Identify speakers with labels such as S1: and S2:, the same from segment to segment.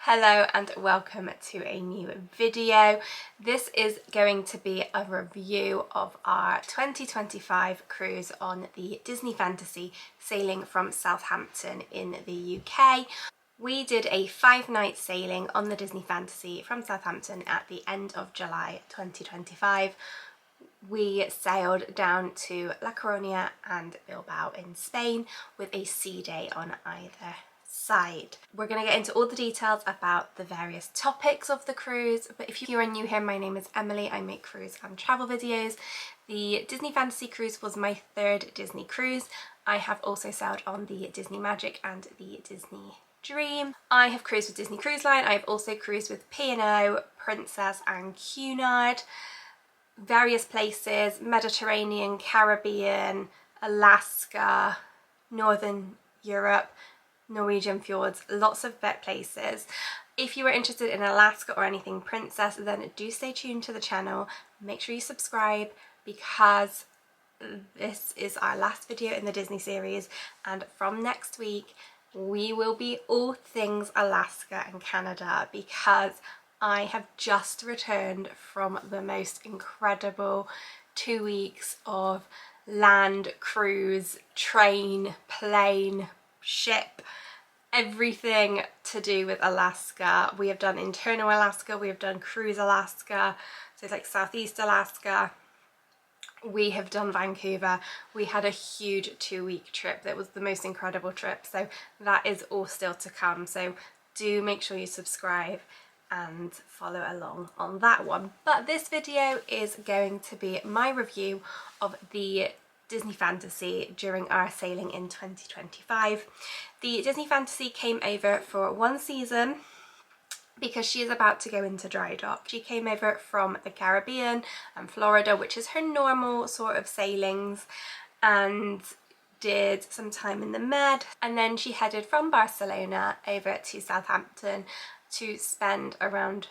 S1: Hello and welcome to a new video. This is going to be a review of our 2025 cruise on the Disney Fantasy sailing from Southampton in the UK. We did a 5-night sailing on the Disney Fantasy from Southampton at the end of July 2025. We sailed down to La Coruña and Bilbao in Spain with a sea day on either side. We're going to get into all the details about the various topics of the cruise, but if you are new here, my name is Emily. I make cruise and travel videos. The Disney Fantasy cruise was my third Disney cruise. I have also sailed on the Disney Magic and the Disney Dream. I have cruised with Disney Cruise Line. I've also cruised with P&O, Princess and Cunard. Various places: Mediterranean, Caribbean, Alaska, Northern Europe, Norwegian fjords, lots of places. If you are interested in Alaska or anything Princess, then do stay tuned to the channel. Make sure you subscribe because this is our last video in the Disney series, and from next week we will be all things Alaska and Canada because I have just returned from the most incredible 2 weeks of land, cruise, train, plane, ship, everything to do with Alaska. We have done internal Alaska, we have done cruise Alaska, so it's like Southeast Alaska. We have done Vancouver. We had a huge 2-week trip that was the most incredible trip, so that is all still to come. So do make sure you subscribe and follow along on that one. But this video is going to be my review of the Disney Fantasy during our sailing in 2025. The Disney Fantasy came over for 1 season because she is about to go into dry dock. She came over from the Caribbean and Florida, which is her normal sort of sailings, and did some time in the Med, and then she headed from Barcelona over to Southampton to spend around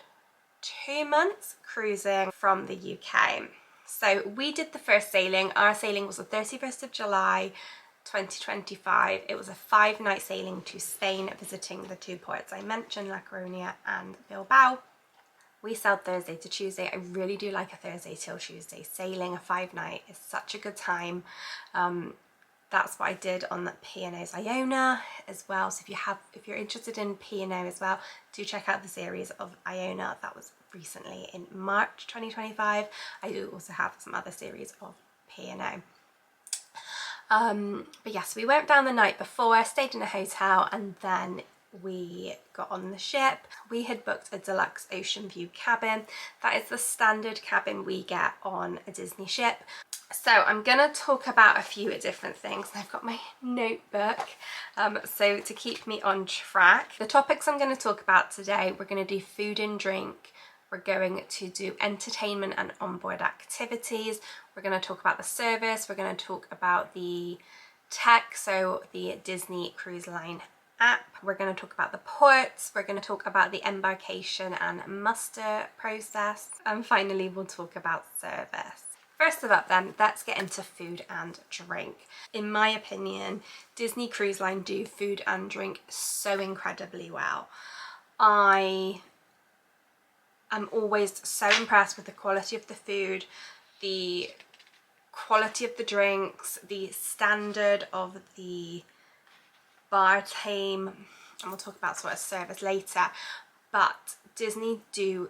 S1: 2 months cruising from the UK. So we did the first sailing. Our sailing was the 31st of July 2025. It was a 5-night sailing to Spain, visiting the 2 ports I mentioned, La Coruña and Bilbao. We sailed Thursday to Tuesday. I really do like a Thursday till Tuesday sailing. A 5-night is such a good time. That's what I did on the P&O's Iona as well. So if you're interested in P&O as well, do check out the series of Iona. That was recently in March 2025. I do also have some other series of P&O. But yes, we went down the night before, stayed in a hotel, and then we got on the ship. We had booked a deluxe ocean view cabin. That is the standard cabin we get on a Disney ship. So I'm gonna talk about a few different things. I've got my notebook, so to keep me on track. The topics I'm gonna talk about today: we're gonna do food and drink, we're going to do entertainment and onboard activities, we're gonna talk about the service, we're gonna talk about the tech, so the Disney Cruise Line app, we're going to talk about the ports, we're going to talk about the embarkation and muster process, and finally we'll talk about service. First of all then, let's get into food and drink. In my opinion, Disney Cruise Line do food and drink so incredibly well. I am always so impressed with the quality of the food, the quality of the drinks, the standard of the bar team, and we'll talk about sort of service later, but Disney do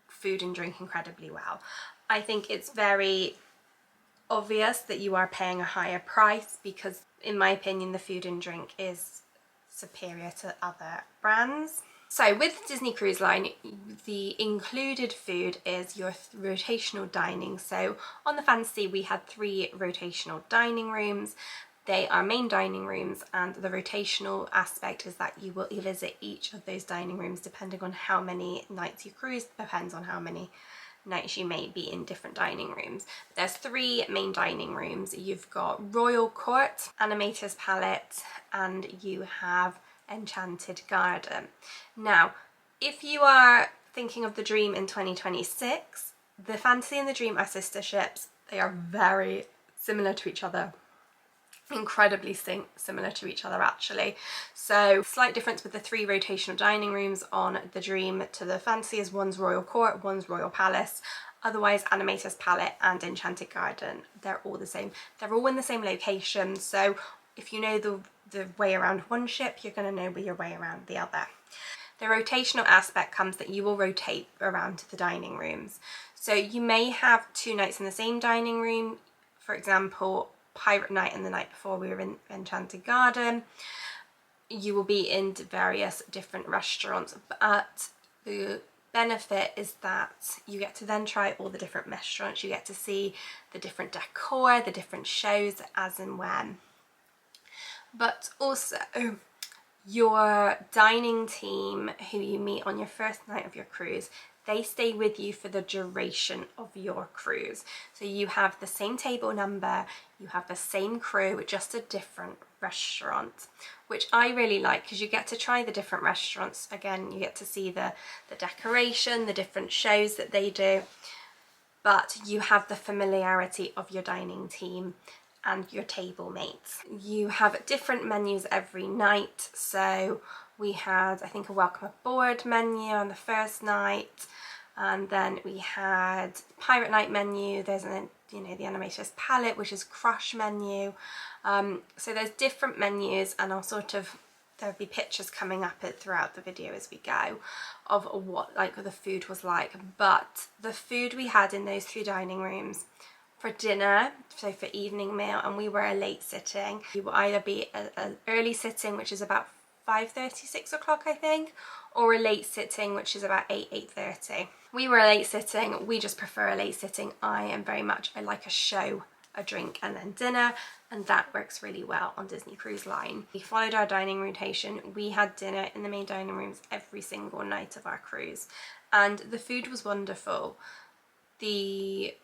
S1: food and drink incredibly well. I think it's very obvious that you are paying a higher price because, in my opinion, the food and drink is superior to other brands. So with Disney Cruise Line, the included food is your rotational dining. So on the Fantasy we had 3 rotational dining rooms. They are main dining rooms, and the rotational aspect is that you will visit each of those dining rooms depending on how many nights you cruise. Depends on how many nights you may be in different dining rooms. There's 3 main dining rooms. You've got Royal Court, Animator's Palette, and you have Enchanted Garden. Now, if you are thinking of the Dream in 2026, the Fantasy and the Dream are sister ships. They are very similar to each other. incredibly similar to each other actually. So slight difference with the 3 rotational dining rooms on the Dream to the Fantasy is one's Royal Court, one's Royal Palace. Otherwise, Animator's Palette and Enchanted Garden, they're all the same. They're all in the same location, so if you know the way around one ship, you're going to know your way around the other. The rotational aspect comes that you will rotate around the dining rooms. So you may have 2 nights in the same dining room. For example, Pirate Night and the night before we were in Enchanted Garden. You will be in various different restaurants, but the benefit is that you get to then try all the different restaurants. You get to see the different decor, the different shows as and when. But also, your dining team who you meet on your first night of your cruise, they stay with you for the duration of your cruise. So you have the same table number, you have the same crew, just a different restaurant, which I really like because you get to try the different restaurants. Again, you get to see the decoration, the different shows that they do, but you have the familiarity of your dining team and your table mates. You have different menus every night. So we had, I think, a welcome aboard menu on the first night, and then we had Pirate Night menu. There's an, you know, the Animator's Palette, which is Crush menu. So there's different menus, and I'll sort of, there'll be pictures coming up throughout the video as we go of what like the food was like. But the food we had in those 3 dining rooms for dinner, so for evening meal, and we were a late sitting. You will either be an early sitting, which is about 5:30, 6 o'clock I think, or a late sitting, which is about 8, 8:30. We were a late sitting. We just prefer a late sitting. I like a show, a drink, and then dinner, and that works really well on Disney Cruise Line. We followed our dining rotation. We had dinner in the main dining rooms every single night of our cruise, and the food was wonderful. The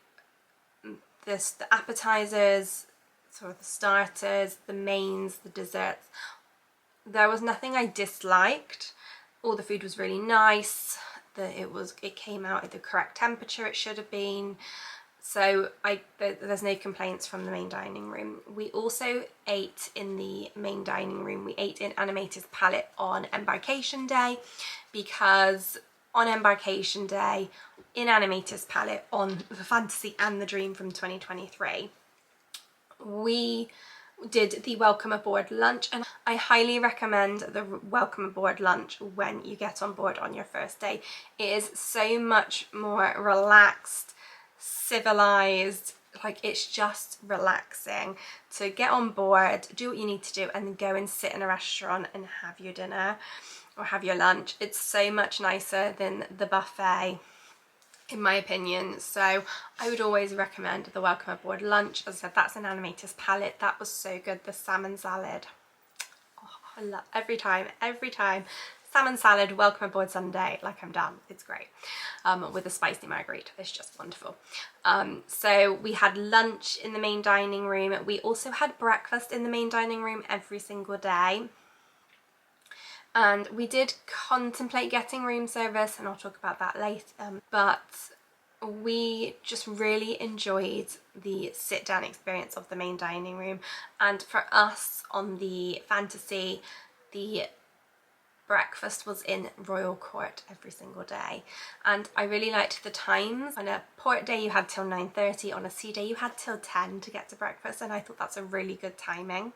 S1: appetizers, sort of the starters, the mains, the desserts, there was nothing I disliked. All the food was really nice. It came out at the correct temperature it should have been. So there's no complaints from the main dining room. We also ate in the main dining room. We ate in Animator's Palette on Embarkation Day, because on Embarkation Day, in Animator's Palette on the Fantasy and the Dream from 2023, we did the welcome aboard lunch, and I highly recommend the welcome aboard lunch when you get on board on your first day. It is so much more relaxed, civilized, like it's just relaxing to get on board, do what you need to do, and then go and sit in a restaurant and have your dinner or have your lunch. It's so much nicer than the buffet, in my opinion. So I would always recommend the welcome aboard lunch. As I said, that's an Animator's Palette. That was so good. The salmon salad, oh, I love every time salmon salad, welcome aboard Sunday, like I'm done. It's great. With a spicy margarita, it's just wonderful. So we had lunch in the main dining room. We also had breakfast in the main dining room every single day. And we did contemplate getting room service, and I'll talk about that later, but we just really enjoyed the sit-down experience of the main dining room. And for us on the Fantasy, the breakfast was in Royal Court every single day, and I really liked the times. On a port day you had till 9:30, on a sea day you had till 10 to get to breakfast, and I thought that's a really good timing.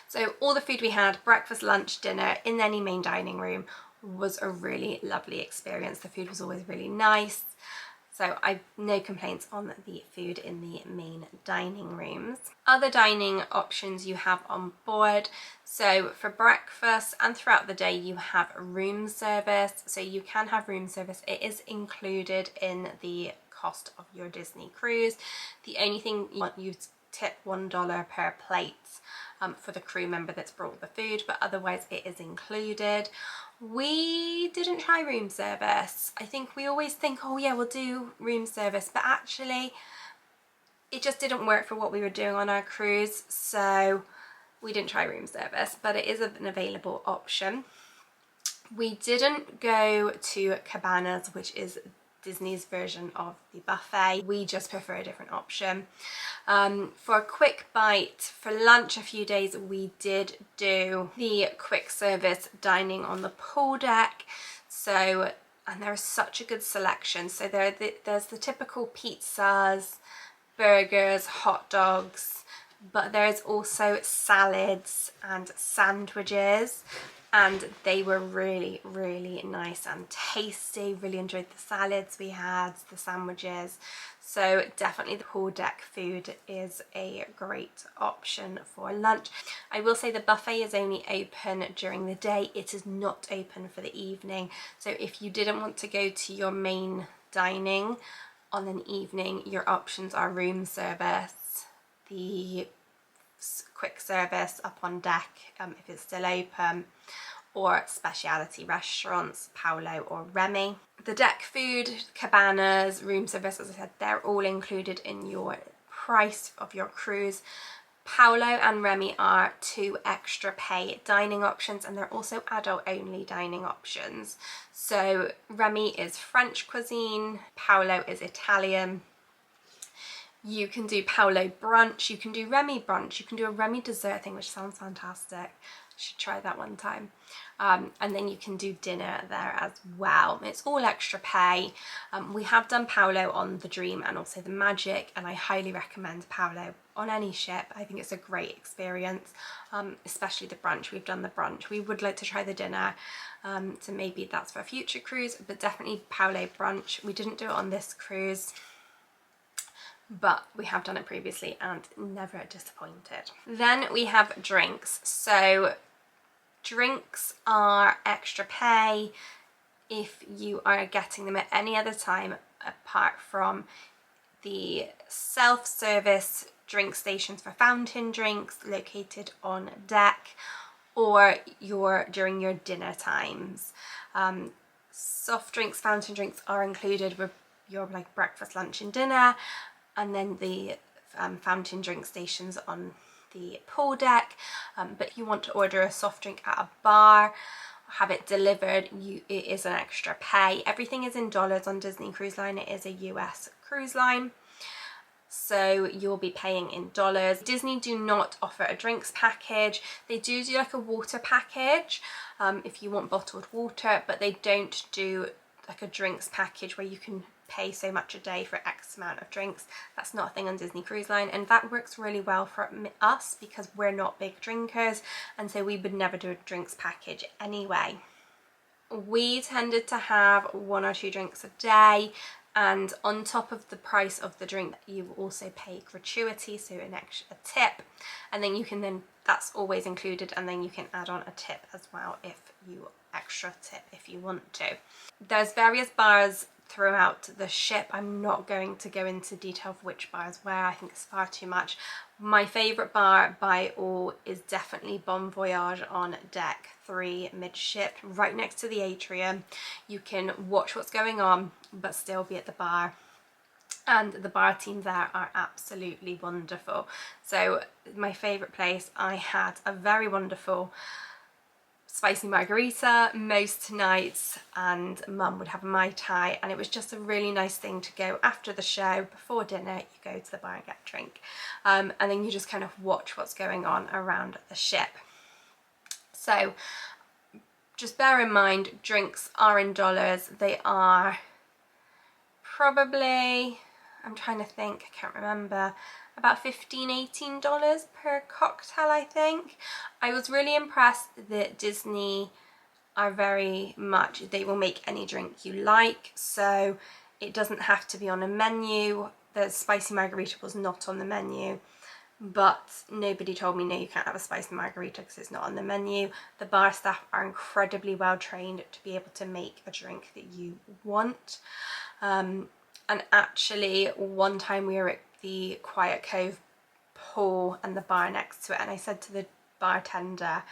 S1: So all the food we had, breakfast, lunch, dinner, in any main dining room, was a really lovely experience. The food was always really nice. So I've no complaints on the food in the main dining rooms. Other dining options you have on board. So for breakfast and throughout the day you have room service. So you can have room service. It is included in the cost of your Disney cruise. The only thing you tip $1 per plate for the crew member that's brought the food, but otherwise it is included. We didn't try room service. I think we always think, oh yeah, we'll do room service, but actually it just didn't work for what we were doing on our cruise, so we didn't try room service, but it is an available option. We didn't go to Cabanas, which is Disney's version of the buffet. We just prefer a different option. For a quick bite for lunch a few days, we did do the quick service dining on the pool deck. So, and there's such a good selection. So there's the typical pizzas, burgers, hot dogs, but there's also salads and sandwiches, and they were really, really nice and tasty. Really enjoyed the salads we had, the sandwiches. So definitely the pool deck food is a great option for lunch. I will say the buffet is only open during the day. It is not open for the evening. So if you didn't want to go to your main dining on an evening, your options are room service, the quick service up on deck if it's still open, or specialty restaurants, Paolo or Remy. The deck food, cabanas, room service, as I said, they're all included in your price of your cruise. Paolo and Remy are 2 extra pay dining options, and they're also adult only dining options. So Remy is French cuisine, Paolo is Italian. You can do Paolo brunch, you can do Remy brunch, you can do a Remy dessert thing, which sounds fantastic. Should try that one time. And then you can do dinner there as well. It's all extra pay. We have done Paolo on the Dream and also the Magic, and I highly recommend Paolo on any ship. I think it's a great experience, especially the brunch. We've done the brunch. We would like to try the dinner, so maybe that's for a future cruise, but definitely Paolo brunch. We didn't do it on this cruise, but we have done it previously and never disappointed. Then we have drinks. So drinks are extra pay if you are getting them at any other time apart from the self-service drink stations for fountain drinks located on deck, or during your dinner times. Soft drinks, fountain drinks are included with your like breakfast, lunch and dinner, and then the fountain drink stations on the pool deck. But if you want to order a soft drink at a bar, have it delivered, it is an extra pay. Everything is in dollars on Disney Cruise Line. It is a US cruise line, so you'll be paying in dollars. Disney do not offer a drinks package. They do like a water package if you want bottled water, but they don't do like a drinks package where you can pay so much a day for X amount of drinks. That's not a thing on Disney Cruise Line, and that works really well for us because we're not big drinkers, and so we would never do a drinks package anyway. We tended to have 1 or 2 drinks a day, and on top of the price of the drink you also pay gratuity, so an extra tip, and then that's always included, and then you can add on a tip as well if you extra tip if you want to. There's various bars throughout the ship. I'm not going to go into detail of which bars where, I think it's far too much. My favourite bar by all is definitely Bon Voyage on deck 3 midship, right next to the atrium. You can watch what's going on but still be at the bar, and the bar team there are absolutely wonderful. So my favourite place, I had a very wonderful spicy margarita most nights, and Mum would have a Mai Tai, and it was just a really nice thing to go after the show, before dinner, you go to the bar and get a drink, and then you just kind of watch what's going on around the ship. So just bear in mind, drinks are in dollars. They are probably, I'm trying to think, I can't remember, about $15–18 per cocktail, I think. I was really impressed that Disney are very much, they will make any drink you like, so it doesn't have to be on a menu. The spicy margarita was not on the menu, but nobody told me no, you can't have a spicy margarita because it's not on the menu. The bar staff are incredibly well trained to be able to make a drink that you want. And actually one time we were at the Quiet Cove pool and the bar next to it, and I said to the bartender,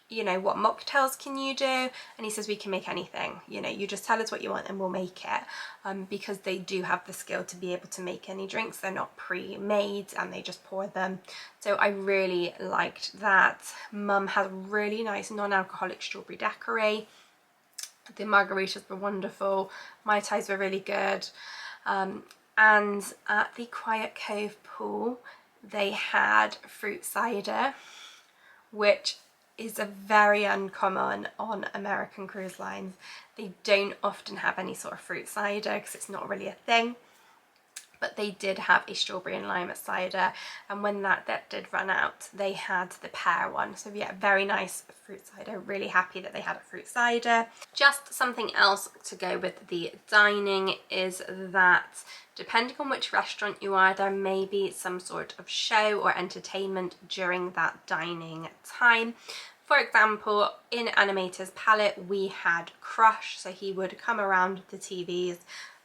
S1: you know, what mocktails can you do? And he says, we can make anything, you know, you just tell us what you want and we'll make it, because they do have the skill to be able to make any drinks. They're not pre-made and they just pour them. So I really liked that. Mum had a really nice non-alcoholic strawberry daiquiri, The margaritas were wonderful, Mai Tais were really good, and at the Quiet Cove pool they had fruit cider, which is a very uncommon on American cruise lines. They don't often have any sort of fruit cider because it's not really a thing. But they did have a strawberry and lime cider, and when that did run out, they had the pear one. So yeah, very nice fruit cider. Really happy that they had a fruit cider. Just something else to go with the dining is that depending on which restaurant you are, there may be some sort of show or entertainment during that dining time. For example, in Animator's Palette, we had Crush, so he would come around the TVs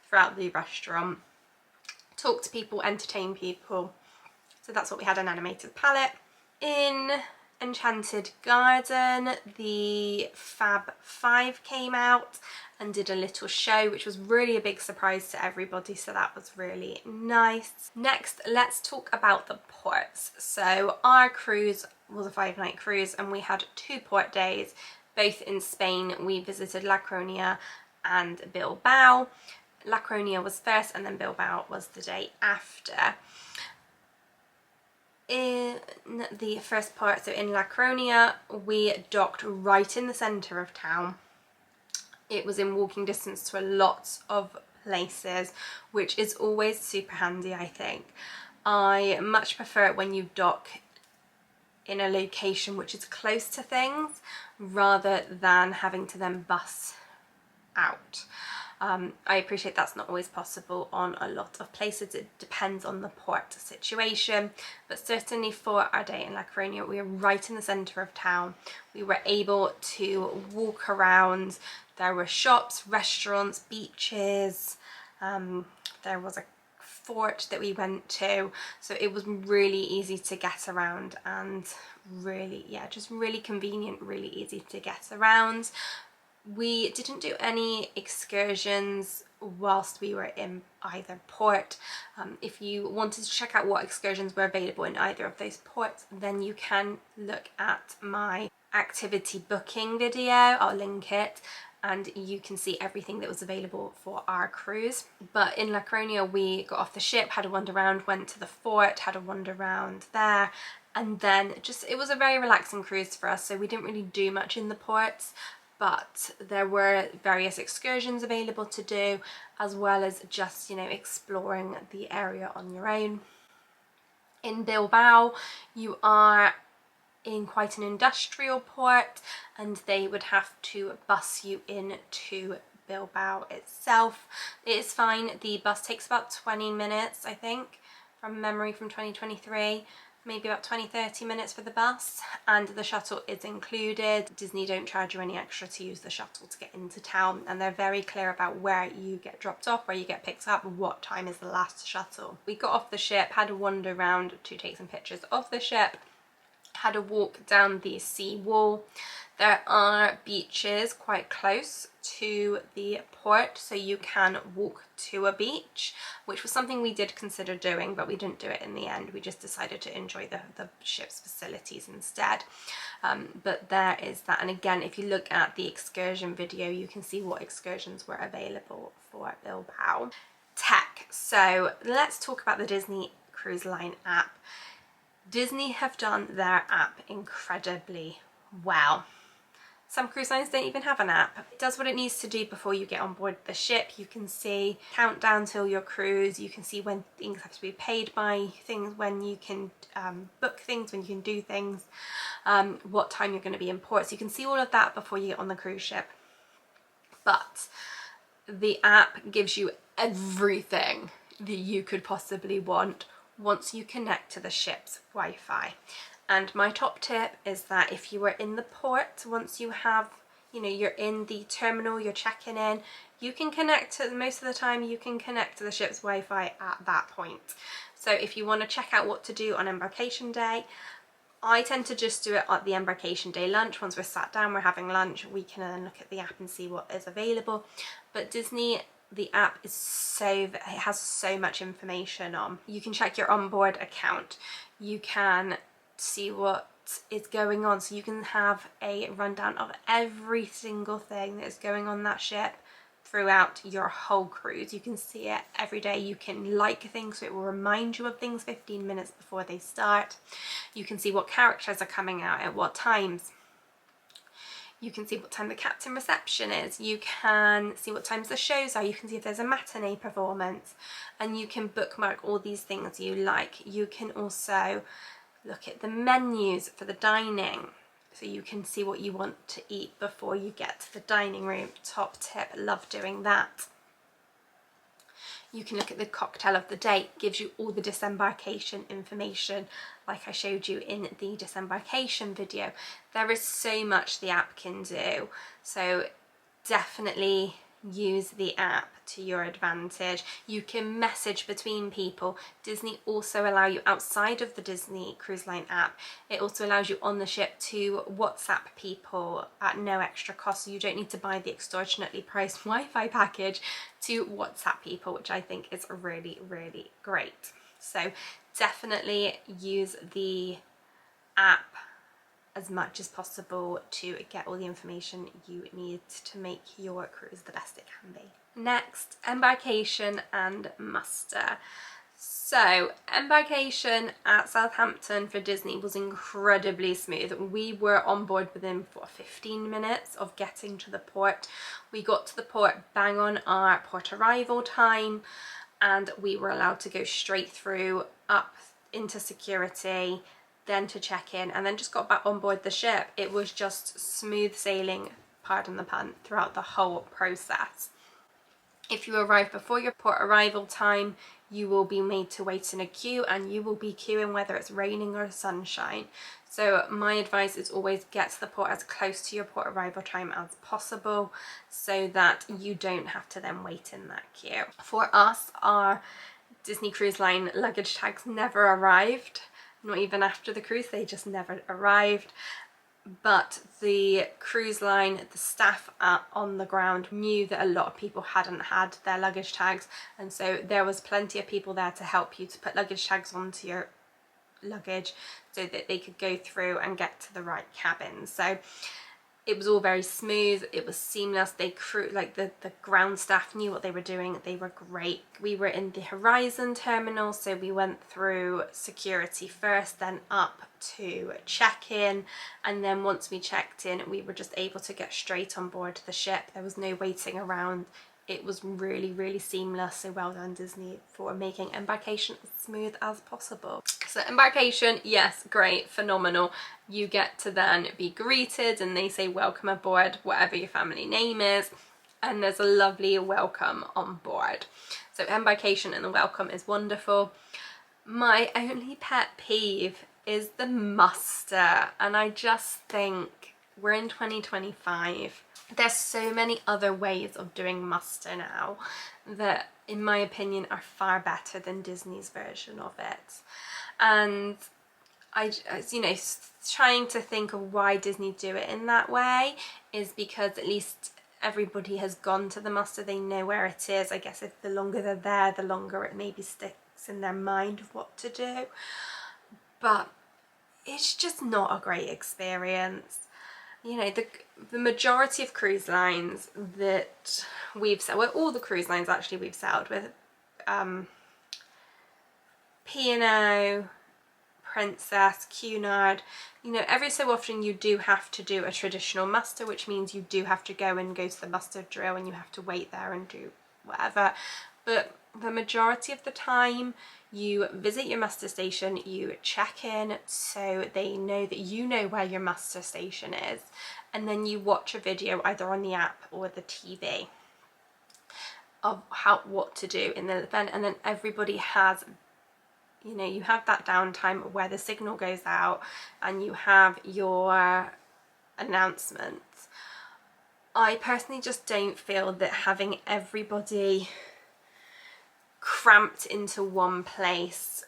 S1: throughout the restaurant, talk to people, entertain people. So that's what we had on Animated Palette. In Enchanted Garden, the Fab Five came out and did a little show, which was really a big surprise to everybody, so that was really nice. Next, let's talk about the ports. So our cruise was a 5-night cruise and we had 2 port days, both in Spain. We visited La Coruña and Bilbao. La Coruña was first and then Bilbao was the day after. In the first part, so in La Coruña, we docked right in the centre of town. It was in walking distance to a lot of places, which is always super handy, I think. I much prefer it when you dock in a location which is close to things rather than having to then bus out. I appreciate that's not always possible on a lot of places. It depends on the port situation, but certainly for our day in La Coruña, we were right in the centre of town. We were able to walk around. There were shops, restaurants, beaches. There was a fort that we went to, so it was really easy to get around and really, yeah, just really convenient, really easy to get around. We didn't do any excursions whilst we were in either port. If you wanted to check out what excursions were available in either of those ports, then you can look at my activity booking video. I'll link it, and you can see everything that was available for our cruise. But in La Coruña, we got off the ship, had a wander around, went to the fort, had a wander around there, and then it was a very relaxing cruise for us, so we didn't really do much in the ports. But there were various excursions available to do, as well as just, you know, exploring the area on your own. In Bilbao, you are in quite an industrial port, and they would have to bus you in to Bilbao itself. It is fine. The bus takes about 20 minutes, I think, from memory, from 2023. Maybe about 20-30 minutes for the bus, and the shuttle is included. Disney don't charge you any extra to use the shuttle to get into town, and they're very clear about where you get dropped off, where you get picked up, what time is the last shuttle. We got off the ship, had a wander around to take some pictures of the ship, had a walk down the sea wall. There are beaches quite close to the port, so you can walk to a beach, which was something we did consider doing, but we didn't do it in the end. We just decided to enjoy the ship's facilities instead. But there is that, and again, if you look at the excursion video, you can see what excursions were available for Bilbao. Tech. So let's talk about the Disney Cruise Line app. Disney have done their app incredibly well. Some cruise lines don't even have an app. It does what it needs to do before you get on board the ship. You can see countdown till your cruise, you can see when things have to be paid by, things when you can book things, when you can do things, what time you're going to be in port. So you can see all of that before you get on the cruise ship. But the app gives you everything that you could possibly want once you connect to the ship's Wi-Fi. And my top tip is that if you are in the port, once you have, you know, you're in the terminal, you're checking in, you can connect to, most of the time you can connect to the ship's Wi-Fi at that point. So if you want to check out what to do on Embarkation Day, I tend to just do it at the Embarkation Day lunch. Once we're sat down, we're having lunch, we can then look at the app and see what is available. But Disney, the app is it has so much information on. You can check your onboard account. You can see what is going on, so you can have a rundown of every single thing that is going on that ship throughout your whole cruise. You can see it every day. You can like things, so it will remind you of things 15 minutes before they start. You can see what characters are coming out at what times. You can see what time the captain reception is. You can see what times the shows are. You can see if there's a matinee performance, and you can bookmark all these things you like. You can also look at the menus for the dining, so you can see what you want to eat before you get to the dining room. Top tip, love doing that. You can look at the cocktail of the day. It gives you all the disembarkation information like I showed you in the disembarkation video. There is so much the app can do, so definitely use the app to your advantage. You can message between people. Disney also allow you, outside of the Disney Cruise Line app, it also allows you on the ship to WhatsApp people at no extra cost, so you don't need to buy the extortionately priced Wi-Fi package to WhatsApp people, which I think is really, really great. So definitely use the app as much as possible to get all the information you need to make your cruise the best it can be. Next, embarkation and muster. So embarkation at Southampton for Disney was incredibly smooth. We were on board within 15 minutes of getting to the port. We got to the port bang on our port arrival time, and we were allowed to go straight through up into security, then to check in, and then just got back on board the ship. It was just smooth sailing, pardon the pun, throughout the whole process. If you arrive before your port arrival time, you will be made to wait in a queue, and you will be queuing whether it's raining or sunshine. So my advice is always get to the port as close to your port arrival time as possible, so that you don't have to then wait in that queue. For us, our Disney Cruise Line luggage tags never arrived. Not even after the cruise, they just never arrived. But the cruise line, the staff on the ground knew that a lot of people hadn't had their luggage tags, and so there was plenty of people there to help you to put luggage tags onto your luggage so that they could go through and get to the right cabin. So it was all very smooth, it was seamless. The ground staff knew what they were doing, they were great. We were in the Horizon terminal, so we went through security first, then up to check-in, and then once we checked in, we were just able to get straight on board the ship. There was no waiting around. It was really, really seamless, so well done Disney for making embarkation as smooth as possible. So embarkation, yes, great, phenomenal. You get to then be greeted and they say welcome aboard, whatever your family name is, and there's a lovely welcome on board. So embarkation and the welcome is wonderful. My only pet peeve is the muster, and I just think we're in 2025. There's so many other ways of doing muster now that, in my opinion, are far better than Disney's version of it. And you know, trying to think of why Disney do it in that way is because at least everybody has gone to the muster, they know where it is. I guess if the longer they're there, the longer it maybe sticks in their mind of what to do. But it's just not a great experience. You know, the majority of cruise lines that we've sailed, well, all the cruise lines actually we've sailed with, P&O, Princess, Cunard, you know, every so often you do have to do a traditional muster, which means you do have to go to the muster drill and you have to wait there and do whatever. But the majority of the time you visit your muster station, you check in so they know that you know where your muster station is, and then you watch a video either on the app or the TV of what to do in the event, and then everybody has, you know, you have that downtime where the signal goes out and you have your announcements. I personally just don't feel that having everybody cramped into one place,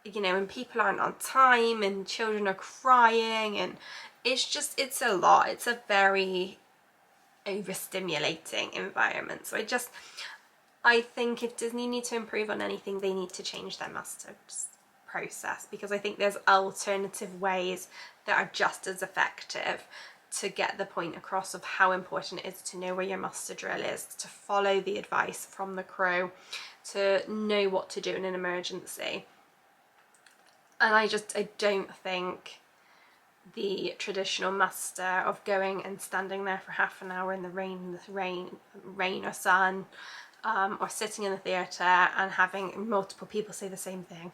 S1: you know, and people aren't on time and children are crying, and it's a lot. It's a very overstimulating environment. So I think if Disney need to improve on anything, they need to change their musters. process, because I think there's alternative ways that are just as effective to get the point across of how important it is to know where your muster drill is, to follow the advice from the crew, to know what to do in an emergency. And I don't think the traditional muster of going and standing there for half an hour in the rain or sun, or sitting in the theatre and having multiple people say the same thing,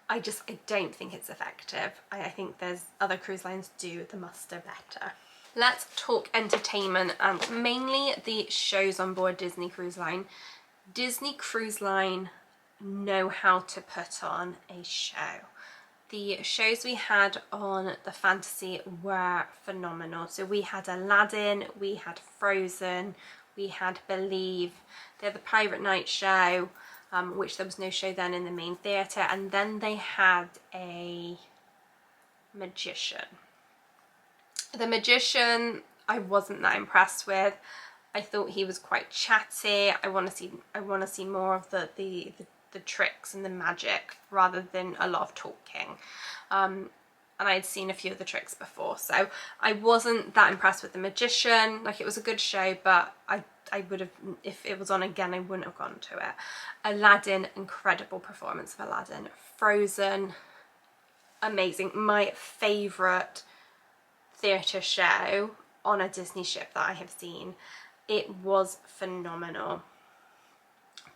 S1: I don't think it's effective. I think there's other cruise lines do the muster better. Let's talk entertainment, and mainly the shows on board Disney Cruise Line. Disney Cruise Line know how to put on a show. The shows we had on the Fantasy were phenomenal. So we had Aladdin, we had Frozen, we had Believe, they had the Pirate Night show, which there was no show then in the main theatre, and then they had a magician. The magician I wasn't that impressed with. I thought he was quite chatty. I want to see more of the tricks and the magic rather than a lot of talking. And I'd seen a few of the tricks before, so I wasn't that impressed with the magician. Like, it was a good show, but I would have, if it was on again, I wouldn't have gone to it. Aladdin, incredible performance of Aladdin. Frozen, amazing. My favourite theatre show on a Disney ship that I have seen. It was phenomenal.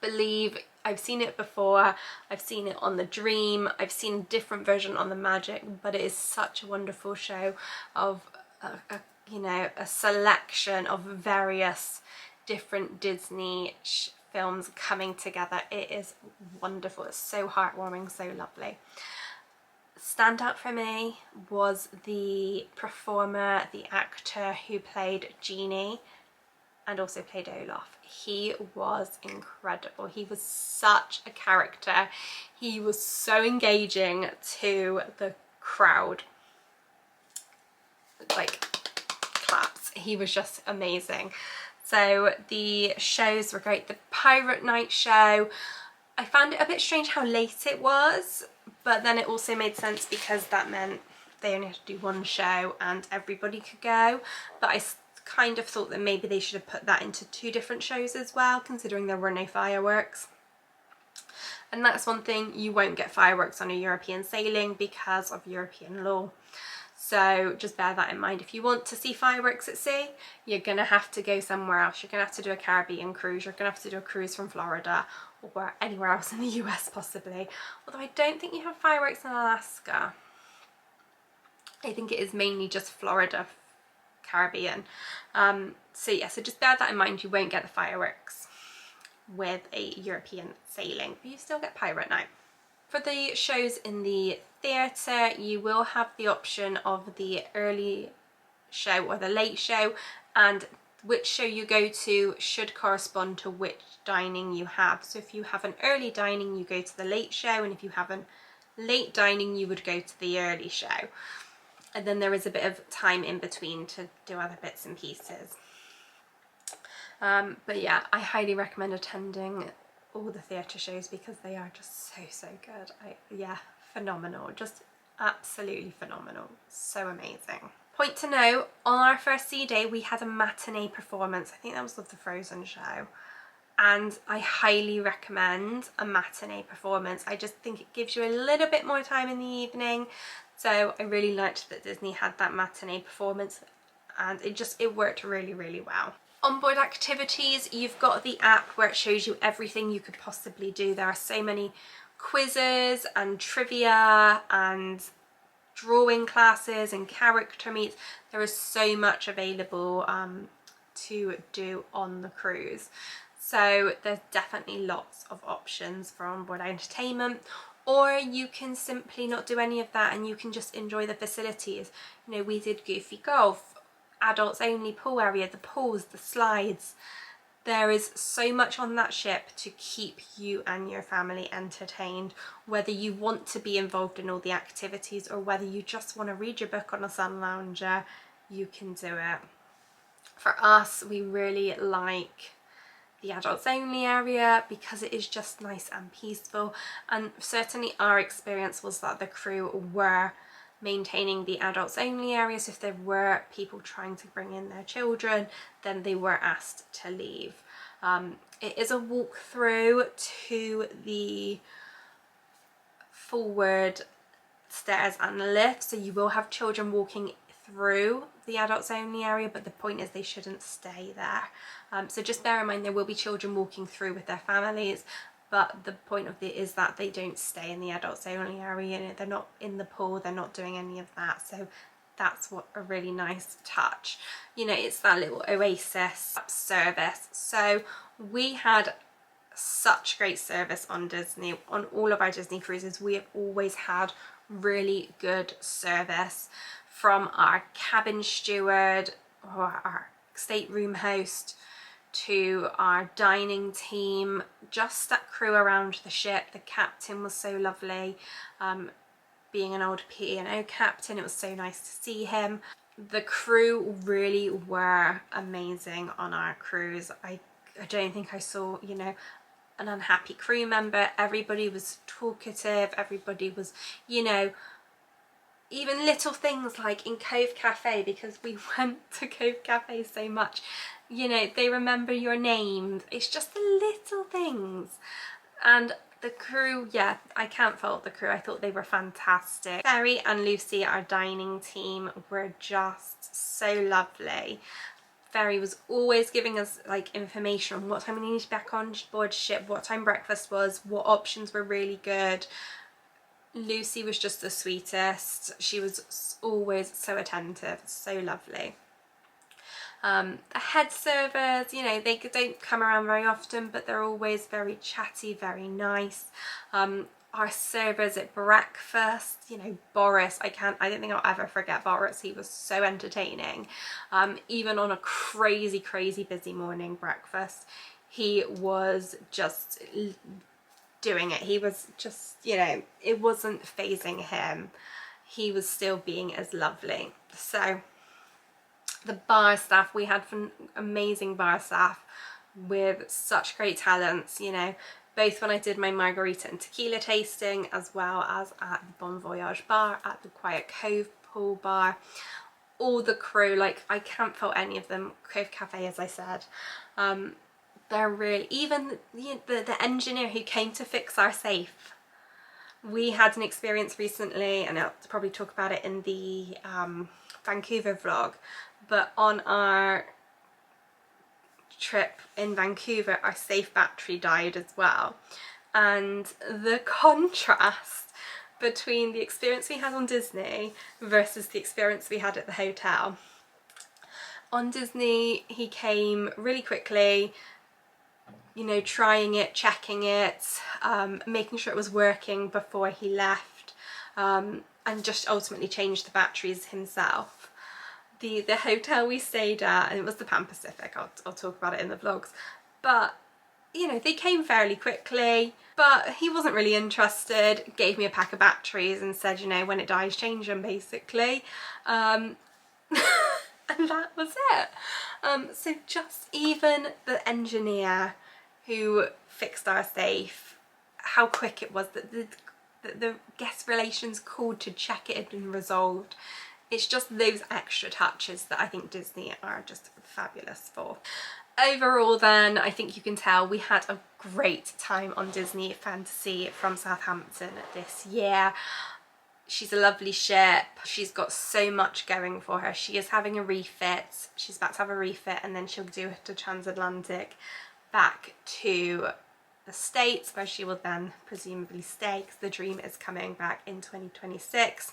S1: Believe, I've seen it before, I've seen it on the Dream, I've seen a different version on the Magic, but it is such a wonderful show of a selection of various different Disney films coming together. It is wonderful. It's so heartwarming, so lovely. Standout for me was the performer, the actor who played Genie and also played Olaf. He was incredible. He was such a character. He was so engaging to the crowd. Like, claps. He was just amazing. So the shows were great. The Pirate Night show, I found it a bit strange how late it was, but then it also made sense because that meant they only had to do one show and everybody could go. But I kind of thought that maybe they should have put that into 2 different shows as well, considering there were no fireworks. And that's one thing, you won't get fireworks on a European sailing because of European law. So just bear that in mind. If you want to see fireworks at sea, you're going to have to go somewhere else. You're going to have to do a Caribbean cruise. You're going to have to do a cruise from Florida or anywhere else in the US possibly. Although I don't think you have fireworks in Alaska. I think it is mainly just Florida, Caribbean. So yeah, so just bear that in mind. You won't get the fireworks with a European sailing, but you still get Pirate Night. For the shows in the theatre, you will have the option of the early show or the late show, and which show you go to should correspond to which dining you have. So if you have an early dining, you go to the late show, and if you have a late dining, you would go to the early show. And then there is a bit of time in between to do other bits and pieces. But yeah, I highly recommend attending all the theatre shows because they are just so good. Yeah, phenomenal, just absolutely phenomenal, so amazing. Point to note, on our first sea day we had a matinee performance. I think that was of the Frozen show, and I highly recommend a matinee performance. I just think it gives you a little bit more time in the evening, so I really liked that Disney had that matinee performance, and it worked really well. Onboard Activities, you've got the app where it shows you everything you could possibly do. There are so many quizzes and trivia and drawing classes and character meets. There is so much available to do on the cruise. So there's definitely lots of options for onboard entertainment. Or you can simply not do any of that and you can just enjoy the facilities. You know, we did Goofy Golf, adults only pool area, the pools, the slides. There is so much on that ship to keep you and your family entertained, whether you want to be involved in all the activities or whether you just want to read your book on a sun lounger, you can do it. For us, we really like the adults only area because it is just nice and peaceful. And certainly our experience was that the crew were maintaining the adults only areas. If there were people trying to bring in their children, then they were asked to leave. It is a walk through to the forward stairs and lift, so you will have children walking through the adults only area, but the point is they shouldn't stay there. So just bear in mind there will be children walking through with their families, but the point of it is that they don't stay in the adults only area. They're not in the pool, they're not doing any of that, so that's what a really nice touch. You know, it's that little oasis service. So we had such great service on Disney. On all of our Disney cruises, we have always had really good service from our cabin steward or our stateroom host to our dining team, just that crew around the ship. The captain was so lovely. Being an old P&O captain, it was so nice to see him. The crew really were amazing on our cruise. I don't think I saw, you know, an unhappy crew member. Everybody was talkative, everybody was, you know, even little things like in Cove Cafe, because we went to Cove Cafe so much, you know, they remember your name. It's just the little things. And the crew, yeah, I can't fault the crew. I thought they were fantastic. Ferry and Lucy, our dining team, were just so lovely. Ferry was always giving us like information on what time we needed to be back on board ship, what time breakfast was, what options were really good. Lucy was just the sweetest. She was always so attentive, so lovely. The head servers, you know, they don't come around very often, but they're always very chatty, very nice. Our servers at breakfast, you know, Boris, I don't think I'll ever forget Boris. He was so entertaining. Even on a crazy busy morning breakfast, he was just doing it. He was just, you know, it wasn't phasing him. He was still being as lovely. So the bar staff, we had amazing bar staff with such great talents, you know, both when I did my margarita and tequila tasting, as well as at the Bon Voyage bar, at the Quiet Cove pool bar. All the crew, like, I can't fault any of them. Cove Cafe, as I said, they're really, even the engineer who came to fix our safe. We had an experience recently, and I'll probably talk about it in the Vancouver vlog, but on our trip in Vancouver, our safe battery died as well. And the contrast between the experience we had on Disney versus the experience we had at the hotel. On Disney, he came really quickly, you know, trying it, checking it, making sure it was working before he left, and just ultimately changed the batteries himself. The hotel we stayed at, and it was the Pan Pacific, I'll talk about it in the vlogs, but you know, they came fairly quickly, but he wasn't really interested, gave me a pack of batteries and said, you know, when it dies, change them, basically. And that was it. So just even the engineer who fixed our safe, how quick it was that the guest relations called to check it had been resolved. It's just those extra touches that I think Disney are just fabulous for. Overall then, I think you can tell we had a great time on Disney Fantasy from Southampton this year. She's a lovely ship. She's got so much going for her. She is having a refit. She's about to have a refit, and then she'll do the transatlantic back to the States, where she will then presumably stay, because the Dream is coming back in 2026.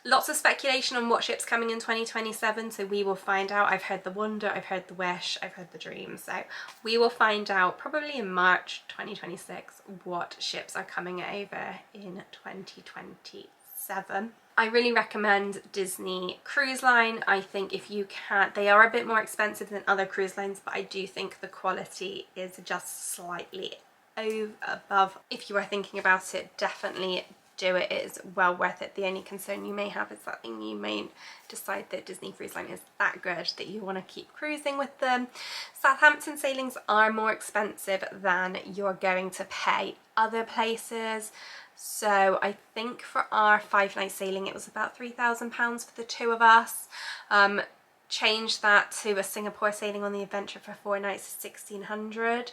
S1: Lots of speculation on what ship's coming in 2027, so we will find out. I've heard the Wonder, I've heard the Wish, I've heard the Dream, so we will find out probably in March 2026 what ships are coming over in 2027. I really recommend Disney Cruise Line. I think if you can, they are a bit more expensive than other cruise lines, but I do think the quality is just slightly above. If you are thinking about it, definitely do it. It is well worth it. The only concern you may have is that you may decide that Disney Cruise Line is that good that you want to keep cruising with them. Southampton sailings are more expensive than you're going to pay other places. So I think for our 5-night sailing it was about £3,000 for the two of us. Change that to a Singapore sailing on the Adventure for 4 nights is £1,600.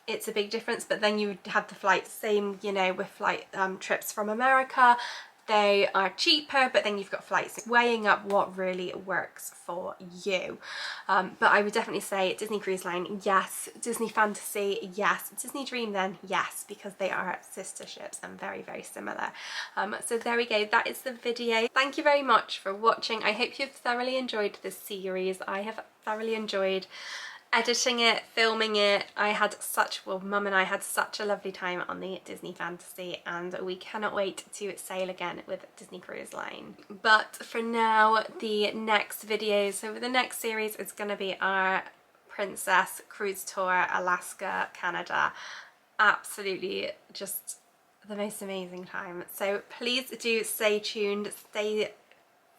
S1: It's a big difference, but then you have the flights, same, you know, with flight trips from America. They are cheaper, but then you've got flights, weighing up what really works for you. But I would definitely say Disney Cruise Line, yes. Disney Fantasy, yes. Disney Dream, then yes, because they are sister ships and very, very similar. So there we go, that is the video. Thank you very much for watching. I hope you've thoroughly enjoyed this series. I have thoroughly enjoyed editing it, filming it. Mum and I had such a lovely time on the Disney Fantasy, and we cannot wait to sail again with Disney Cruise Line. But for now, the next video, so the next series is going to be our Princess Cruise Tour, Alaska, Canada. Absolutely just the most amazing time. So please do stay tuned, stay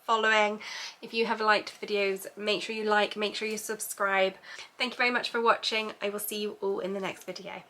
S1: following. If you have liked videos, make sure you like, make sure you subscribe. Thank you very much for watching. I will see you all in the next video.